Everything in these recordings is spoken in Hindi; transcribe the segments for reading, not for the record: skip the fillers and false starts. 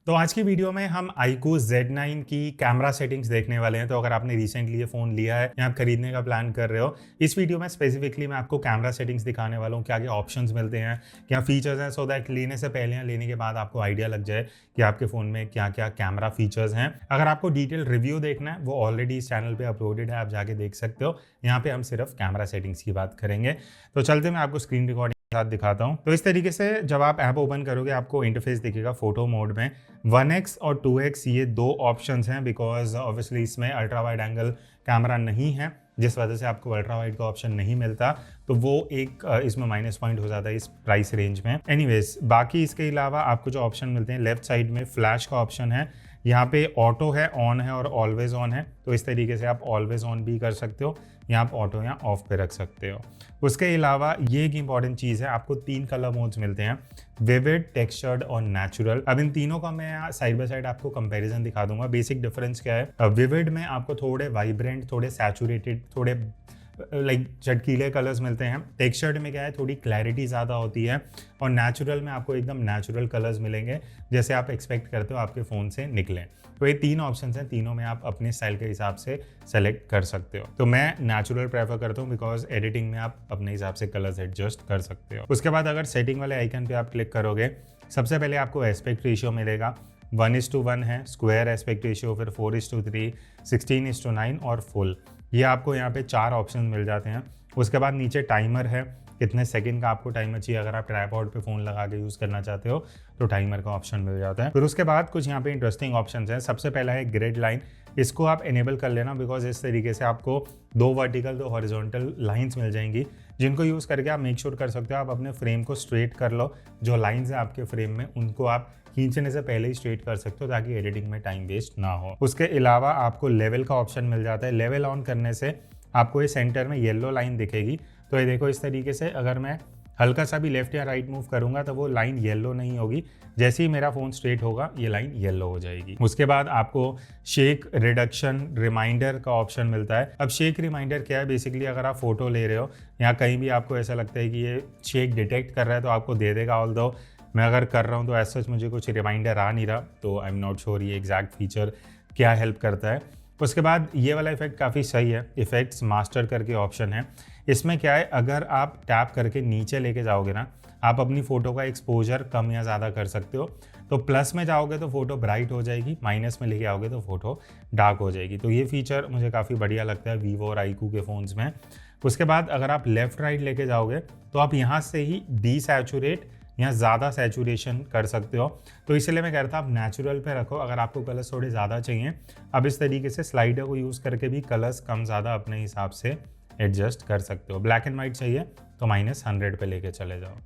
तो आज की वीडियो में हम iQOO Z9 की कैमरा सेटिंग्स देखने वाले हैं। तो अगर आपने रिसेंटली ये फ़ोन लिया है या आप खरीदने का प्लान कर रहे हो, इस वीडियो में स्पेसिफिकली मैं आपको कैमरा सेटिंग्स दिखाने वाला हूँ। क्या क्या ऑप्शंस मिलते हैं, क्या फीचर्स हैं, सो दैट लेने से पहले या लेने के बाद आपको आइडिया लग जाए कि आपके फ़ोन में क्या क्या कैमरा फीचर्स हैं। अगर आपको डिटेल रिव्यू देखना है, वो ऑलरेडी इस चैनल पर अपलोडेड है, आप जाके देख सकते हो। यहाँ पे हम सिर्फ कैमरा सेटिंग्स की बात करेंगे। तो चलते मैं आपको स्क्रीन रिकॉर्डिंग साथ दिखाता हूं। तो इस तरीके से जब आप ऐप ओपन करोगे आपको इंटरफेस दिखेगा फोटो मोड में। 1x और 2x ये दो ऑप्शंस हैं, बिकॉज ऑब्वियसली इसमें अल्ट्रा वाइड एंगल कैमरा नहीं है, जिस वजह से आपको अल्ट्रा वाइड का ऑप्शन नहीं मिलता। तो वो एक इसमें माइनस पॉइंट हो जाता है इस प्राइस रेंज में। एनीवेज, बाकी इसके अलावा आपको जो ऑप्शन मिलते हैं, लेफ्ट साइड में फ्लैश का ऑप्शन है, यहाँ पे ऑटो है, ऑन है और ऑलवेज ऑन है। तो इस तरीके से आप ऑलवेज ऑन भी कर सकते हो, यहाँ आप ऑटो या ऑफ पे रख सकते हो। उसके अलावा ये एक इंपॉर्टेंट चीज़ है, आपको 3 कलर मोड्स मिलते हैं, विविड, टेक्सचर्ड और नेचुरल। अब इन तीनों का मैं साइड बाय साइड आपको कंपैरिजन दिखा दूंगा। बेसिक डिफरेंस क्या है, विविड में आपको थोड़े वाइब्रेंट, थोड़े सैचुरेटेड, थोड़े लाइक चटकीले कलर्स मिलते हैं। टेक्सचर्ड में क्या है, थोड़ी क्लैरिटी ज़्यादा होती है। और नेचुरल में आपको एकदम नेचुरल कलर्स मिलेंगे, जैसे आप एक्सपेक्ट करते हो आपके फ़ोन से निकलें। तो ये 3 ऑप्शंस हैं, तीनों में आप अपने स्टाइल के हिसाब से सेलेक्ट कर सकते हो। तो मैं नेचुरल प्रेफर करता हूँ, बिकॉज एडिटिंग में आप अपने हिसाब से कलर्स एडजस्ट कर सकते हो। उसके बाद अगर सेटिंग वाले आइकन पे आप क्लिक करोगे, सबसे पहले आपको एस्पेक्ट रेशियो मिलेगा। 1:1 है स्क्वायर एस्पेक्ट रेशियो, फिर 4:3, 16:9 और फुल। ये आपको यहाँ पे 4 ऑप्शन मिल जाते हैं। उसके बाद नीचे टाइमर है, कितने सेकंड का आपको टाइमर चाहिए। अगर आप ट्राइपॉड पे फ़ोन लगा के यूज़ करना चाहते हो तो टाइमर का ऑप्शन मिल जाता है। फिर उसके बाद कुछ यहाँ पे इंटरेस्टिंग ऑप्शंस हैं। सबसे पहला है ग्रिड लाइन, इसको आप इनेबल कर लेना, बिकॉज इस तरीके से आपको 2 वर्टिकल 2 हॉरिजॉन्टल लाइंस मिल जाएंगी, जिनको यूज़ करके आप मेक श्योर कर सकते हो आप अपने फ्रेम को स्ट्रेट कर लो। जो लाइन्स हैं आपके फ्रेम में उनको आप खींचने से पहले ही स्ट्रेट कर सकते हो, ताकि एडिटिंग में टाइम वेस्ट ना हो। उसके अलावा आपको लेवल का ऑप्शन मिल जाता है। लेवल ऑन करने से आपको ये सेंटर में येलो लाइन दिखेगी। तो ये देखो, इस तरीके से अगर मैं हल्का सा भी लेफ्ट या राइट मूव करूंगा तो वो लाइन येलो नहीं होगी। जैसे ही मेरा फ़ोन स्ट्रेट होगा ये लाइन येलो हो जाएगी। उसके बाद आपको शेक रिडक्शन रिमाइंडर का ऑप्शन मिलता है। अब शेक रिमाइंडर क्या है, बेसिकली अगर आप फोटो ले रहे हो या कहीं भी आपको ऐसा लगता है कि ये शेक डिटेक्ट कर रहा है तो आपको दे देगा। ऑल्दो मैं अगर कर रहा हूँ तो ऐसा मुझे कुछ रिमाइंडर आ नहीं रहा, तो आई एम नॉट श्योर ये एग्जैक्ट फीचर क्या हेल्प करता है। उसके बाद ये वाला इफेक्ट काफ़ी सही है, इफेक्ट्स मास्टर करके ऑप्शन है। इसमें क्या है, अगर आप टैप करके नीचे लेके जाओगे ना, आप अपनी फ़ोटो का एक्सपोजर कम या ज़्यादा कर सकते हो। तो प्लस में जाओगे तो फ़ोटो ब्राइट हो जाएगी, माइनस में लेके आओगे तो फ़ोटो डार्क हो जाएगी। तो ये फीचर मुझे काफ़ी बढ़िया लगता है वीवो और iQOO के फ़ोन्स में। उसके बाद अगर आप लेफ़्ट राइट लेके जाओगे तो आप यहाँ से ही डीसैचुरेट या ज़्यादा सैचुरेशन कर सकते हो। तो इसलिए मैं कहता हूँ आप नेचुरल पे रखो। अगर आपको कलर्स थोड़े ज़्यादा चाहिए, अब इस तरीके से स्लाइडर को यूज़ करके भी कलर्स कम ज़्यादा अपने हिसाब से एडजस्ट कर सकते हो। ब्लैक एंड वाइट चाहिए तो -100 पे लेके चले जाओ।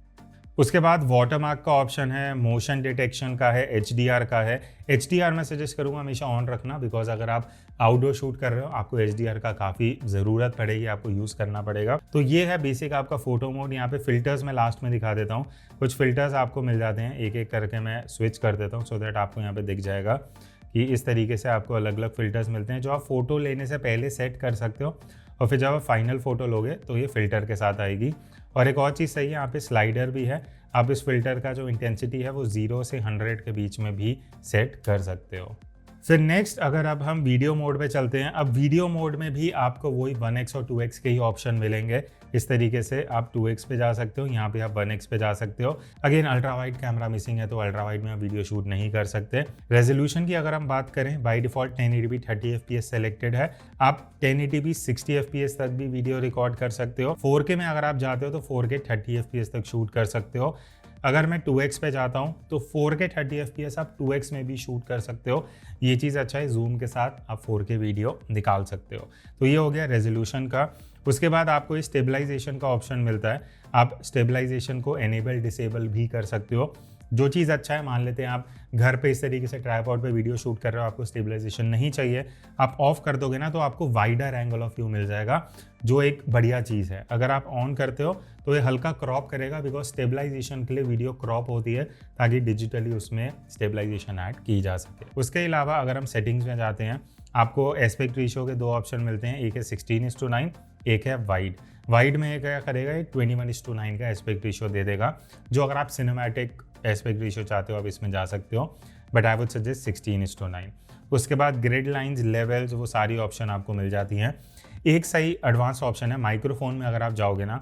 उसके बाद वाटरमार्क का ऑप्शन है, मोशन डिटेक्शन का है, HDR का है। HDR मैं सजेस्ट करूँगा हमेशा ऑन रखना, बिकॉज अगर आप आउटडोर शूट कर रहे हो आपको HDR का काफ़ी ज़रूरत पड़ेगी, आपको यूज़ करना पड़ेगा। तो ये है बेसिक आपका फोटो मोड। यहाँ पे फिल्टर्स मैं लास्ट में दिखा देता हूँ। कुछ फिल्टर्स आपको मिल जाते हैं, एक एक करके मैं स्विच कर देता हूँ, सो दैट आपको यहाँ पे दिख जाएगा कि इस तरीके से आपको अलग अलग फिल्टर्स मिलते हैं, जो आप फोटो लेने से पहले सेट कर सकते हो। और फिर जब आप फाइनल फोटो लोगे तो ये फिल्टर के साथ आएगी। और एक और चीज़ सही है, यहाँ पे स्लाइडर भी है। आप इस फिल्टर का जो इंटेंसिटी है वो 0 से 100 के बीच में भी सेट कर सकते हो। फिर नेक्स्ट अगर अब हम वीडियो मोड पे चलते हैं, अब वीडियो मोड में भी आपको वही 1x और 2x के ही ऑप्शन मिलेंगे। इस तरीके से आप 2x पे जा सकते हो, यहाँ पे आप 1x पे जा सकते हो। Again ultra wide camera missing है, तो अल्ट्रा वाइड में आप वीडियो शूट नहीं कर सकते। रेजोल्यूशन की अगर हम बात करें, by default 1080p 30 fps selected है। आप 1080p 60 fps तक भी वीडियो रिकॉर्ड कर सकते हो। 4K में अगर आप जाते हो तो 4K 30 fps तक शूट कर सकते हो। अगर मैं 2x पे जाता हूँ तो 4K 30 fps आप 2x में भी शूट कर सकते हो। ये चीज़ अच्छा है, जूम के साथ आप 4K वीडियो निकाल सकते हो। तो ये हो गया रेजोल्यूशन का। उसके बाद आपको स्टेबलाइजेशन का ऑप्शन मिलता है। आप स्टेबलाइजेशन को एनेबल डिसेबल भी कर सकते हो। जो चीज़ अच्छा है, मान लेते हैं आप घर पे इस तरीके से ट्राइपॉड पे वीडियो शूट कर रहे हो, आपको स्टेबलाइजेशन नहीं चाहिए, आप ऑफ कर दोगे ना तो आपको वाइडर एंगल ऑफ व्यू मिल जाएगा, जो एक बढ़िया चीज़ है। अगर आप ऑन करते हो तो ये हल्का क्रॉप करेगा, बिकॉज स्टेबलाइजेशन के लिए वीडियो क्रॉप होती है, ताकि डिजिटली उसमें स्टेबलाइजेशन ऐड की जा सके। उसके अलावा अगर हम सेटिंग्स में जाते हैं, आपको एस्पेक्ट रेशियो के 2 ऑप्शन मिलते हैं, एक है 16:9, एक है वाइड। वाइड में क्या करेगा, एक 21:9 का एस्पेक्ट रेशियो दे देगा, जो अगर आप सिनेमैटिक एस्पेक्ट रेशियो चाहते हो आप इसमें जा सकते हो। But I would suggest 16:9। उसके बाद ग्रिड लाइंस, लेवल्स, वो सारी ऑप्शन आपको मिल जाती हैं। एक सही एडवांस ऑप्शन है माइक्रोफोन में, अगर आप जाओगे ना,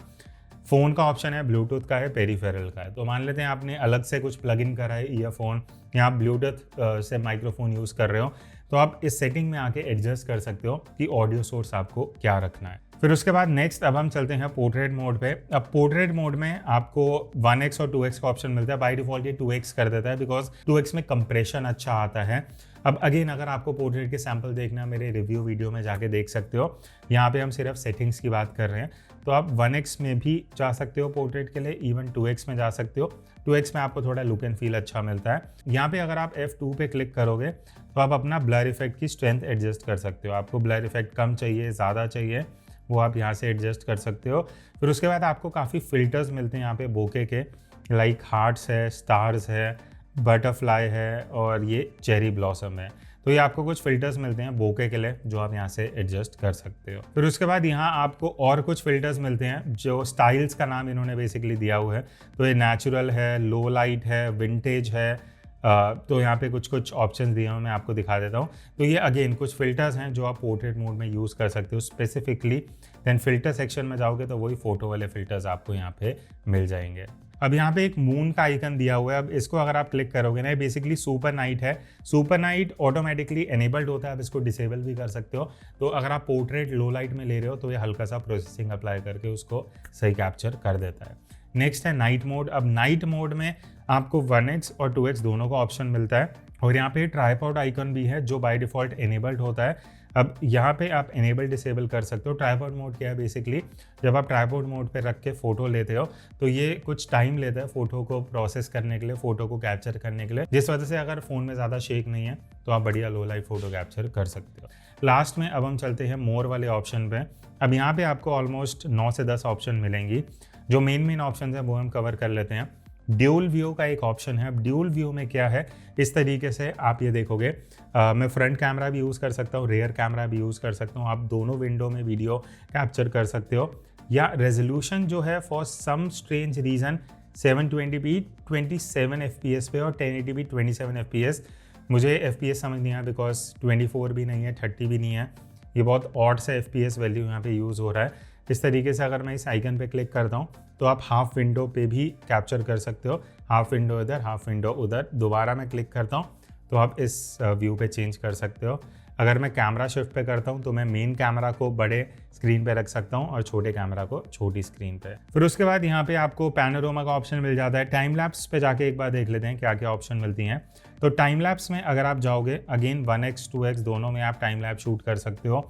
फ़ोन का ऑप्शन है, ब्लूटूथ का है, पेरीफेरल का है। तो मान लेते हैं आपने अलग से कुछ प्लग इन करा है ईयरफोन, या आप ब्लूटूथ से माइक्रोफोन यूज़ कर रहे हो, तो आप इस सेटिंग में आके एडजस्ट कर सकते हो कि ऑडियो सोर्स आपको क्या रखना है। फिर उसके बाद नेक्स्ट अब हम चलते हैं पोर्ट्रेट मोड पे। अब पोर्ट्रेट मोड में आपको 1x और 2x का ऑप्शन मिलता है। बाय डिफॉल्ट ये 2x कर देता है बिकॉज 2x में कंप्रेशन अच्छा आता है। अब अगेन अगर आपको पोर्ट्रेट के सैंपल देखना है, मेरे रिव्यू वीडियो में जाके देख सकते हो। यहाँ पे हम सिर्फ सेटिंग्स की बात कर रहे हैं, तो आप 1x में भी जा सकते हो पोर्ट्रेट के लिए, इवन 2x में जा सकते हो। 2x में आपको थोड़ा लुक एंड फील अच्छा मिलता है। यहाँ पे अगर आप F2 पे क्लिक करोगे तो आप अपना ब्लर इफेक्ट की स्ट्रेंथ एडजस्ट कर सकते हो। आपको ब्लर इफेक्ट कम चाहिए, ज़्यादा चाहिए, वो आप यहाँ से एडजस्ट कर सकते हो। फिर उसके बाद आपको काफ़ी फिल्टर्स मिलते हैं यहाँ पे बोके के, लाइक हार्ट्स है, स्टार्स है, बटरफ्लाई है और ये चेरी ब्लॉसम है। तो ये आपको कुछ फिल्टर्स मिलते हैं बोके के लिए जो आप यहाँ से एडजस्ट कर सकते हो। फिर उसके बाद यहाँ आपको और कुछ फिल्टर्स मिलते हैं जो स्टाइल्स का नाम इन्होंने बेसिकली दिया हुआ है। तो ये नेचुरल है, लो लाइट है, विंटेज है। तो यहाँ पे कुछ कुछ ऑप्शंस दिए हैं, मैं आपको दिखा देता हूँ। तो ये अगेन कुछ फिल्टर्स हैं जो आप पोर्ट्रेट मोड में यूज़ कर सकते हो स्पेसिफिकली। देन फिल्टर सेक्शन में जाओगे तो वही फोटो वाले फिल्टर्स आपको यहाँ पे मिल जाएंगे। अब यहाँ पे एक मून का आइकन दिया हुआ है। अब इसको अगर आप क्लिक करोगे ना, बेसिकली सुपर नाइट है। सुपर नाइट ऑटोमेटिकली एनेबल्ड होता है, आप इसको डिसेबल भी कर सकते हो। तो अगर आप पोर्ट्रेट लो लाइट में ले रहे हो तो ये हल्का सा प्रोसेसिंग अप्लाई करके उसको सही कैप्चर कर देता है। नेक्स्ट है नाइट मोड। अब नाइट मोड में आपको 1x और 2x दोनों का ऑप्शन मिलता है और यहाँ पे ट्राइपॉड आइकन भी है जो बाय डिफॉल्ट एनेबल्ड होता है। अब यहाँ पे आप एनेबल डिसेबल कर सकते हो। ट्राइपॉड मोड क्या है, बेसिकली जब आप ट्राइपॉड मोड पे रख के फ़ोटो लेते हो तो ये कुछ टाइम लेता है फ़ोटो को प्रोसेस करने के लिए, फ़ोटो को कैप्चर करने के लिए, जिस वजह से अगर फ़ोन में ज़्यादा शेक नहीं है तो आप बढ़िया लो लाइट फ़ोटो कैप्चर कर सकते हो। लास्ट में अब हम चलते हैं मोर वाले ऑप्शन पे। अब यहाँ पे आपको ऑलमोस्ट 9 से 10 ऑप्शन मिलेंगी। जो मेन ऑप्शन है वो हम कवर कर लेते हैं। ड्यूल व्यू का एक ऑप्शन है। अब ड्यूल व्यू में क्या है, इस तरीके से आप ये देखोगे, मैं फ्रंट कैमरा भी यूज़ कर सकता हूँ, रेयर कैमरा भी यूज़ कर सकता हूँ। आप दोनों विंडो में वीडियो कैप्चर कर सकते हो। या रेजोल्यूशन जो है for some strange reason 720p 27 fps पे और 1080p 27 fps। मुझे fps समझ नहीं आया बिकॉज 24 भी नहीं है, 30 भी नहीं है। ये बहुत ऑड सा fps वैल्यू यहाँ पे यूज़ हो रहा है। इस तरीके से अगर मैं इस आइकन पे क्लिक करता हूँ तो आप हाफ विंडो पे भी कैप्चर कर सकते हो। हाफ विंडो इधर, हाफ विंडो उधर। दोबारा मैं क्लिक करता हूँ तो आप इस व्यू पे चेंज कर सकते हो। अगर मैं कैमरा शिफ्ट पे करता हूँ तो मैं मेन कैमरा को बड़े स्क्रीन पे रख सकता हूँ और छोटे कैमरा को छोटी स्क्रीन पे। फिर उसके बाद यहाँ पे आपको पैनोरामा का ऑप्शन मिल जाता है। टाइम लैप्स पे जाके एक बार देख लेते हैं क्या क्या ऑप्शन मिलती हैं। तो टाइम लैप्स में अगर आप जाओगे, अगेन 1x 2x दोनों में आप टाइम लैप शूट कर सकते हो।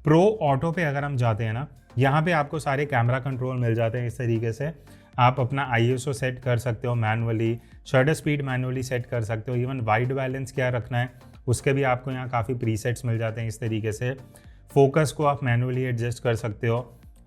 प्रो ऑटो पे अगर हम जाते हैं ना, यहाँ पे आपको सारे कैमरा कंट्रोल मिल जाते हैं। इस तरीके से आप अपना ISO सेट कर सकते हो manually, shutter speed manually set कर सकते हो, इवन वाइट बैलेंस क्या रखना है उसके भी आपको यहाँ काफ़ी प्रीसेट्स मिल जाते हैं। इस तरीके से फोकस को आप मैनुअली एडजस्ट कर सकते हो।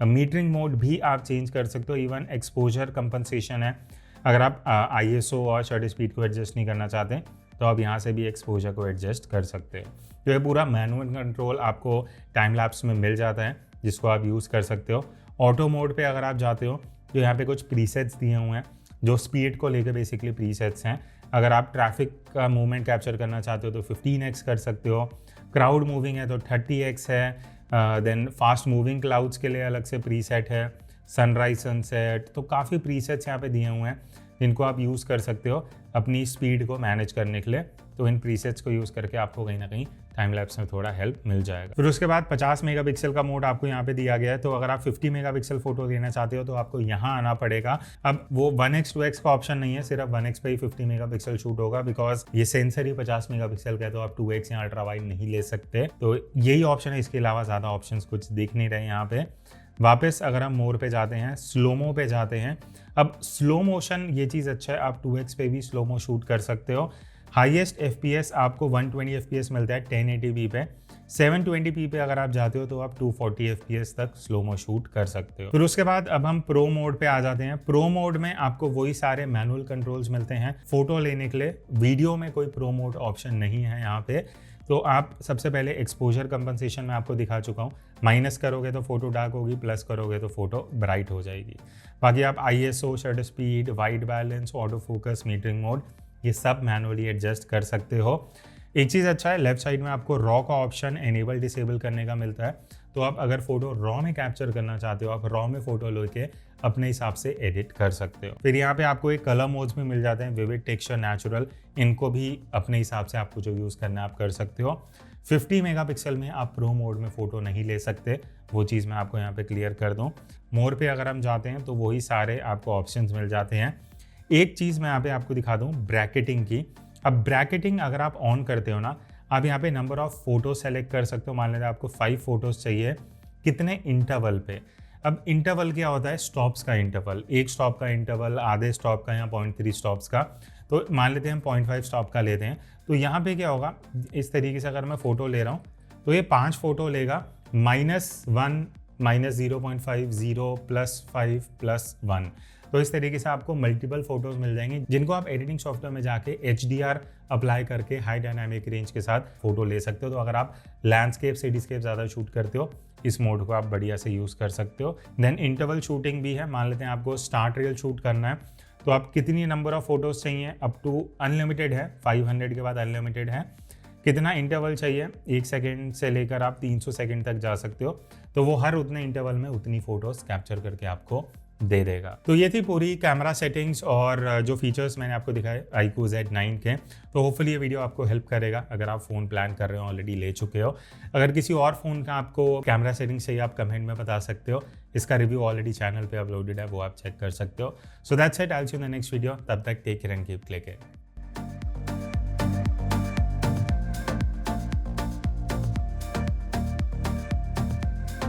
मीटरिंग मोड भी आप चेंज कर सकते हो। इवन एक्सपोजर कंपनसेशन है, अगर आप ISO और शटर स्पीड को एडजस्ट नहीं करना चाहते तो आप यहाँ से भी एक्सपोजर को एडजस्ट कर सकते हो। तो ये पूरा मैनुअल कंट्रोल आपको टाइम लैप्स में मिल जाता है जिसको आप यूज़ कर सकते हो। ऑटो मोड पे अगर आप जाते हो तो यहाँ पे कुछ प्रीसेट्स दिए हुए हैं जो स्पीड को लेकर बेसिकली प्रीसेट्स हैं। अगर आप ट्रैफिक का मूवमेंट कैप्चर करना चाहते हो तो 15x कर सकते हो। क्राउड मूविंग है तो 30x है। देन फास्ट मूविंग क्लाउड्स के लिए अलग से प्रीसेट है। सनराइज सनसेट, तो काफ़ी प्रीसेट्स यहाँ पे दिए हुए हैं जिनको आप यूज़ कर सकते हो अपनी स्पीड को मैनेज करने के लिए। तो इन प्रीसेट्स को यूज़ करके आपको कहीं ना कहीं टाइम लैप्स में थोड़ा हेल्प मिल जाएगा। फिर उसके बाद 50 मेगापिक्सल का मोड आपको यहाँ पे दिया गया है। तो अगर आप 50 मेगापिक्सल फोटो लेना चाहते हो तो आपको यहाँ आना पड़ेगा। अब वो 1x 2x का ऑप्शन नहीं है, सिर्फ 1x पे ही 50 मेगापिक्सल शूट होगा बिकॉज ये सेंसर ही 50 मेगापिक्सल का है, तो आप 2x या अल्ट्रा वाइड नहीं ले सकते। तो यही ऑप्शन है, इसके अलावा ज़्यादा ऑप्शन कुछ दिख नहीं रहे यहाँ पे। वापस अगर हम मोर पे जाते हैं, स्लोमो पे जाते हैं। अब स्लो मोशन ये चीज़ अच्छा है, आप 2x पे भी स्लोमो शूट कर सकते हो। हाईएस्ट FPS आपको 120 FPS मिलता है 1080p पे। 720p पे अगर आप जाते हो तो आप 240 FPS तक स्लोमो शूट कर सकते हो। फिर उसके बाद अब हम प्रो मोड पे आ जाते हैं। प्रो मोड में आपको वही सारे मैनुअल कंट्रोल्स मिलते हैं फोटो लेने के लिए। वीडियो में कोई प्रो मोड ऑप्शन नहीं है यहाँ पे। तो आप सबसे पहले एक्सपोजर कंपनसेशन में आपको दिखा चुका हूँ, माइनस करोगे तो फोटो डार्क होगी, प्लस करोगे तो फोटो ब्राइट हो जाएगी। बाकी आप ISO, shutter speed, white balance, auto focus, metering mode ये सब मैनुअली एडजस्ट कर सकते हो। एक चीज़ अच्छा है, लेफ्ट साइड में आपको रॉ का ऑप्शन एनेबल डिसेबल करने का मिलता है, तो आप अगर फोटो रॉ में कैप्चर करना चाहते हो, आप रॉ में फोटो लेके अपने हिसाब से एडिट कर सकते हो। फिर यहाँ पे आपको एक कलर मोड्स भी मिल जाते हैं, विविड, टेक्सचर, नेचुरल, इनको भी अपने हिसाब से आपको जो यूज़ करना है आप कर सकते हो। 50 मेगापिक्सल में आप प्रो मोड में फ़ोटो नहीं ले सकते, वो चीज़ मैं आपको यहाँ पे क्लियर कर दूँ। मोर पे अगर हम जाते हैं तो वही सारे आपको ऑप्शंस मिल जाते हैं। एक चीज़ मैं यहाँ पे आपको दिखा दूँ ब्रैकेटिंग की। अब ब्रैकेटिंग अगर आप ऑन करते हो ना, आप यहाँ पे नंबर ऑफ फोटो सेलेक्ट कर सकते हो। मान लेते आपको 5 फोटोज़ चाहिए, कितने इंटरवल पे। अब इंटरवल क्या होता है, स्टॉप्स का इंटरवल, एक स्टॉप का इंटरवल, आधे स्टॉप का या 0.3 स्टॉप्स का। तो मान लेते हैं हम 0.5 स्टॉप का लेते हैं, तो यहाँ पे क्या होगा, इस तरीके से अगर मैं फ़ोटो ले रहा हूँ तो ये 5 फोटो लेगा, -1, -0.5, 0, +5, +1। तो इस तरीके से आपको मल्टीपल फोटोज मिल जाएंगे, जिनको आप एडिटिंग सॉफ्टवेयर में जाके HDR अप्लाई करके हाई डायनामिक रेंज के साथ फोटो ले सकते हो। तो अगर आप लैंडस्केप, सिटीस्केप ज़्यादा शूट करते हो, इस मोड को आप बढ़िया से यूज़ कर सकते हो। देन इंटरवल शूटिंग भी है। मान लेते हैं आपको स्टार्ट रील शूट करना है, तो आप कितनी नंबर ऑफ फोटोज़ चाहिए, अप टू अनलिमिटेड है, 500 के बाद अनलिमिटेड है। कितना इंटरवल चाहिए, 1 सेकेंड से लेकर आप 300 सेकेंड तक जा सकते हो। तो वो हर उतने इंटरवल में उतनी फ़ोटोज़ कैप्चर करके आपको दे देगा। तो ये थी पूरी कैमरा सेटिंग्स और जो फीचर्स मैंने आपको दिखाए iQOO Z9 के। तो होपफुली ये वीडियो आपको हेल्प करेगा अगर आप फ़ोन प्लान कर रहे हो, ऑलरेडी ले चुके हो। अगर किसी और फ़ोन का आपको कैमरा सेटिंग्स चाहिए, आप कमेंट में बता सकते हो। इसका रिव्यू ऑलरेडी चैनल पे अपलोडेड है, वो आप चेक कर सकते हो। So that's it, I will see you in the next video. तब तक take care and keep clicking.